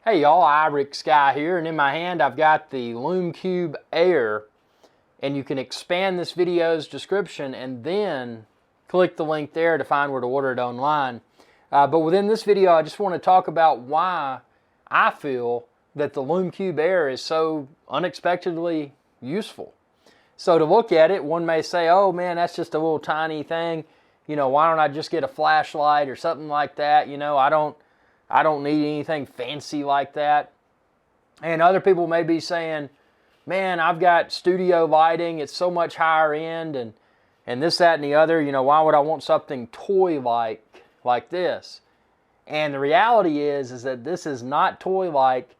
Hey y'all, Iric Guy here, and in my hand I've got the LumeCube Air, and you can expand this video's description and then click the link there to find where to order it online. But within this video I just want to talk about why I feel that the LumeCube Air is so unexpectedly useful. So to look at it, one may say, oh man, that's just a little tiny thing. You know, why don't I just get a flashlight or something like that? You know, I don't need anything fancy like that. And other people may be saying, man, I've got studio lighting, it's so much higher end, and this, that, and the other. You know, why would I want something toy-like this? And the reality is that this is not toy-like.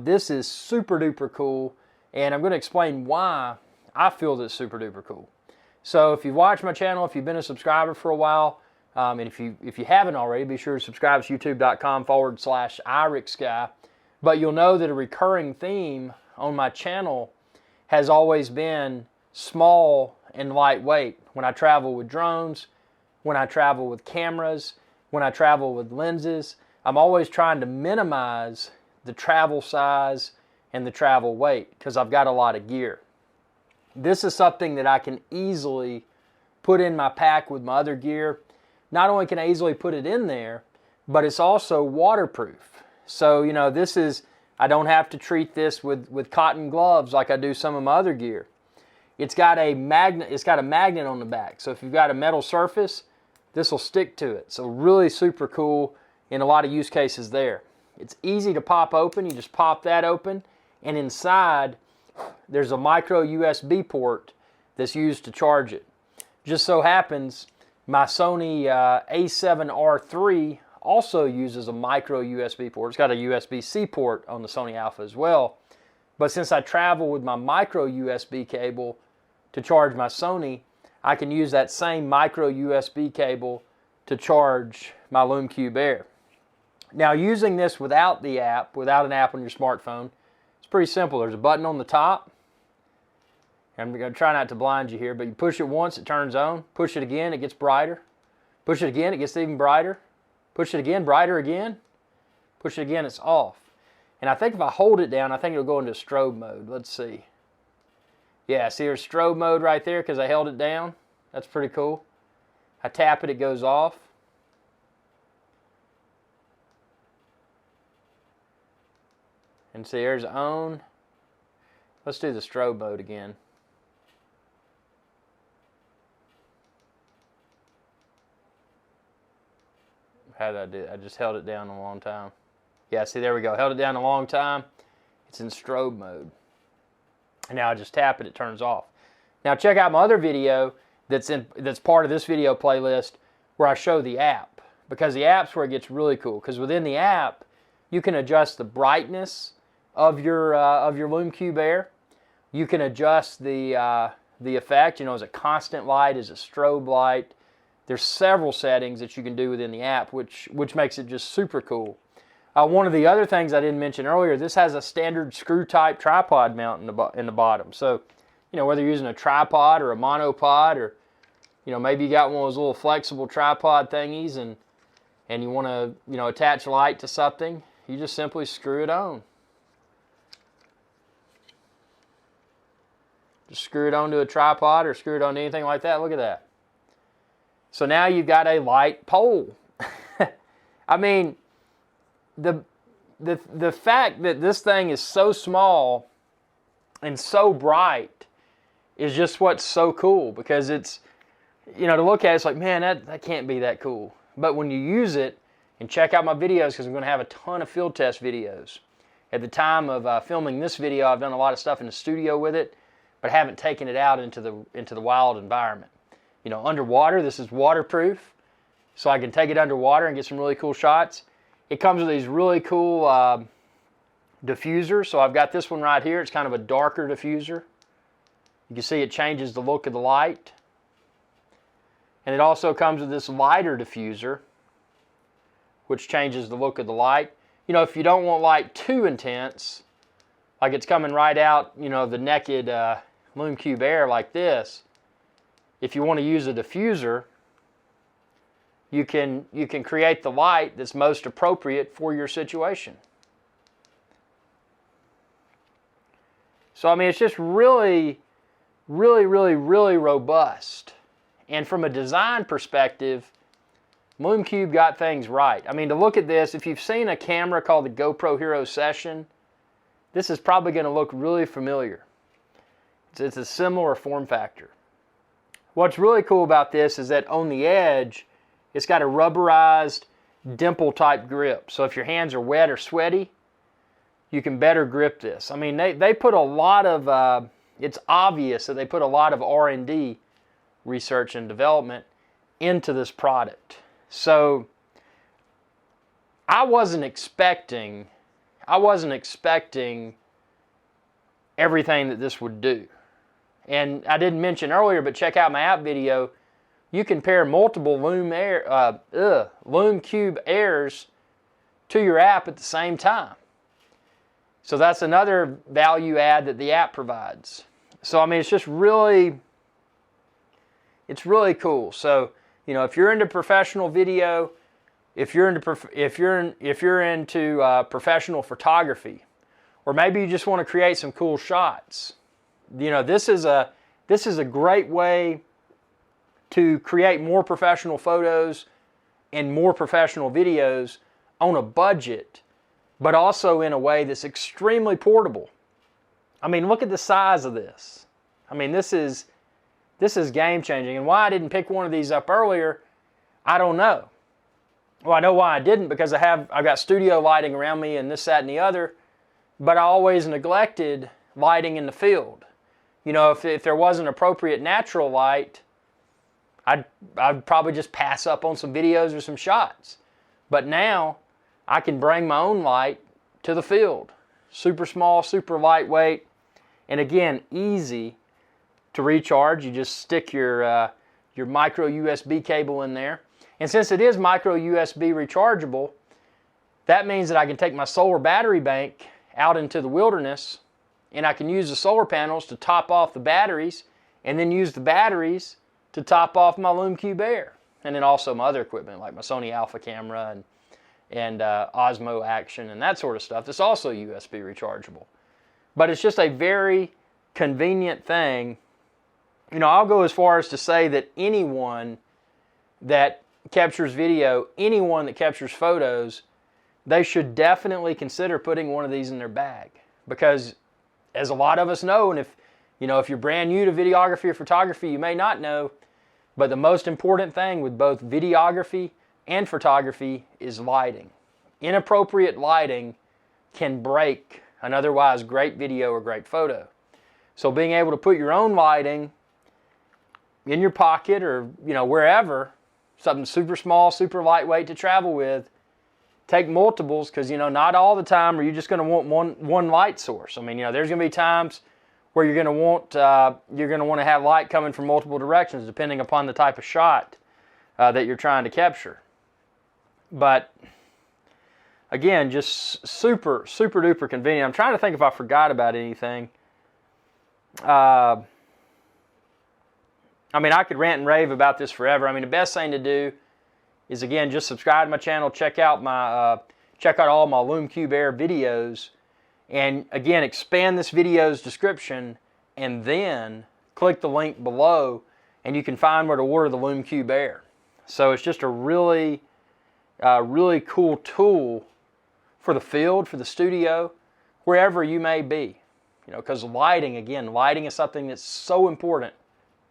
This is super duper cool, and I'm going to explain why I feel this super duper cool. So if you've watched my channel, if you've been a subscriber for a while, and if you haven't already, be sure to subscribe to youtube.com/IricSky. But you'll know that a recurring theme on my channel has always been small and lightweight. When I travel with drones, when I travel with cameras, when I travel with lenses, I'm always trying to minimize the travel size and the travel weight because I've got a lot of gear. This is something that I can easily put in my pack with my other gear. Not only can I easily put it in there, but it's also waterproof. So, you know, I don't have to treat this with cotton gloves like I do some of my other gear. It's got a magnet on the back. So if you've got a metal surface, this will stick to it. So really super cool in a lot of use cases there. It's easy to pop open. You just pop that open, and inside there's a micro USB port that's used to charge it. Just so happens my Sony A7R III also uses a micro USB port. It's got a USB-C port on the Sony Alpha as well. But since I travel with my micro USB cable to charge my Sony, I can use that same micro USB cable to charge my LumeCube Air. Now, using this without an app on your smartphone, it's pretty simple. There's a button on the top. I'm going to try not to blind you here, but you push it once, it turns on. Push it again, it gets brighter. Push it again, it gets even brighter. Push it again, brighter again. Push it again, it's off. And I think if I hold it down, I think it'll go into strobe mode. Let's see. Yeah, see there's strobe mode right there because I held it down. That's pretty cool. I tap it, it goes off. And see, there's on. Let's do the strobe mode again. How did I do it? I just held it down a long time. Yeah, see, there we go. Held it down a long time. It's in strobe mode. And now I just tap it, it turns off. Now check out my other video that's part of this video playlist where I show the app. Because the app's where it gets really cool. Because within the app, you can adjust the brightness of your LumeCube Air. You can adjust the effect. You know, is it constant light? Is it strobe light? There's several settings that you can do within the app, which makes it just super cool. One of the other things I didn't mention earlier, this has a standard screw-type tripod mount in the bottom. So, you know, whether you're using a tripod or a monopod, or, you know, maybe you got one of those little flexible tripod thingies and you want to, you know, attach light to something, you just simply screw it on. Just screw it onto a tripod or screw it onto anything like that. Look at that. So now you've got a light pole. I mean, the fact that this thing is so small and so bright is just what's so cool, because it's, you know, to look at it, it's like, man, that can't be that cool. But when you use it, and check out my videos, because I'm going to have a ton of field test videos. At the time of filming this video, I've done a lot of stuff in the studio with it, but haven't taken it out into the wild environment. You know, underwater, this is waterproof, so I can take it underwater and get some really cool shots. It comes with these really cool diffusers. So I've got this one right here. It's kind of a darker diffuser. You can see it changes the look of the light. And it also comes with this lighter diffuser, which changes the look of the light. You know, if you don't want light too intense, like it's coming right out, you know, the naked LumeCube Air like this, if you want to use a diffuser, you can create the light that's most appropriate for your situation. So I mean, it's just really, really, really, really robust. And from a design perspective, LumeCube got things right. I mean, to look at this, if you've seen a camera called the GoPro Hero Session, this is probably going to look really familiar. It's a similar form factor. What's really cool about this is that on the edge, it's got a rubberized dimple type grip. So if your hands are wet or sweaty, you can better grip this. I mean, they put a lot of, it's obvious that they put a lot of R&D, research and development, into this product. So I wasn't expecting everything that this would do. And I didn't mention earlier, but check out my app video. You can pair multiple LumeCube Airs to your app at the same time. So that's another value add that the app provides. So I mean, it's just really, it's really cool. So, you know, if you're into professional video, if you're into professional photography, or maybe you just want to create some cool shots, you know, this is a great way to create more professional photos and more professional videos on a budget, but also in a way that's extremely portable. I mean, look at the size of this. I mean, this is game changing. And why I didn't pick one of these up earlier, I don't know. Well, I know why I didn't, because I've got studio lighting around me and this, that, and the other, but I always neglected lighting in the field. You know, if there wasn't appropriate natural light, I'd probably just pass up on some videos or some shots. But now I can bring my own light to the field. Super small, super lightweight, and again, easy to recharge. You just stick your micro USB cable in there. And since it is micro USB rechargeable, that means that I can take my solar battery bank out into the wilderness, and I can use the solar panels to top off the batteries, and then use the batteries to top off my LumeCube Air. And then also my other equipment, like my Sony Alpha camera and Osmo Action and that sort of stuff. That's also USB rechargeable. But it's just a very convenient thing. You know, I'll go as far as to say that anyone that captures video, anyone that captures photos, they should definitely consider putting one of these in their bag. Because as a lot of us know, and if you're brand new to videography or photography, you may not know, but the most important thing with both videography and photography is lighting. Inappropriate lighting can break an otherwise great video or great photo. So being able to put your own lighting in your pocket or, you know, wherever, something super small, super lightweight to travel with, take multiples, because, you know, not all the time are you just going to want one light source. I mean, you know, there's going to be times where you're going to want to have light coming from multiple directions, depending upon the type of shot that you're trying to capture. But again, just super, super duper convenient. I'm trying to think if I forgot about anything. I mean, I could rant and rave about this forever. I mean, the best thing to do is, again, just subscribe to my channel, check out all my LumeCube Air videos, and again, expand this video's description, and then click the link below, and you can find where to order the LumeCube Air. So it's just a really cool tool for the field, for the studio, wherever you may be. You know, because lighting is something that's so important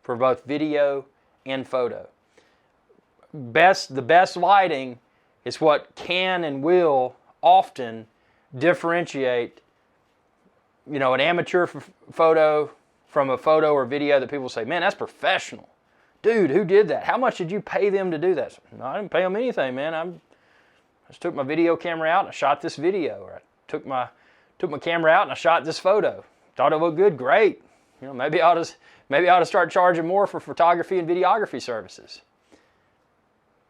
for both video and photo. The best lighting is what can and will often differentiate, you know, an amateur photo from a photo or video that people say, man, that's professional. Dude, who did that? How much did you pay them to do that? No, I didn't pay them anything, man. I just took my video camera out and I shot this video. Or I took my camera out and I shot this photo. Thought it looked good, great. You know, maybe I ought to start charging more for photography and videography services.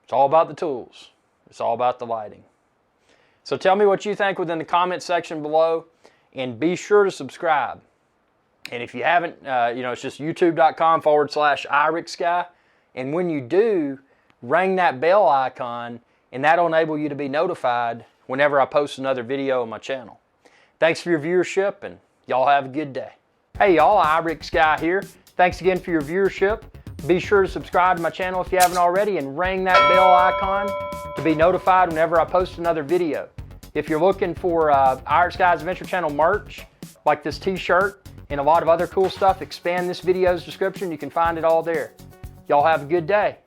It's all about the tools. It's all about the lighting. So tell me what you think within the comment section below, and be sure to subscribe. And if you haven't, you know, it's just youtube.com/iRicksGuy. And when you do, ring that bell icon, and that'll enable you to be notified whenever I post another video on my channel. Thanks for your viewership, and y'all have a good day. Hey y'all, iRick Guy here. Thanks again for your viewership. Be sure to subscribe to my channel if you haven't already and ring that bell icon to be notified whenever I post another video. If you're looking for iRick Guy's Adventure Channel merch, like this t-shirt and a lot of other cool stuff, expand this video's description. You can find it all there. Y'all have a good day.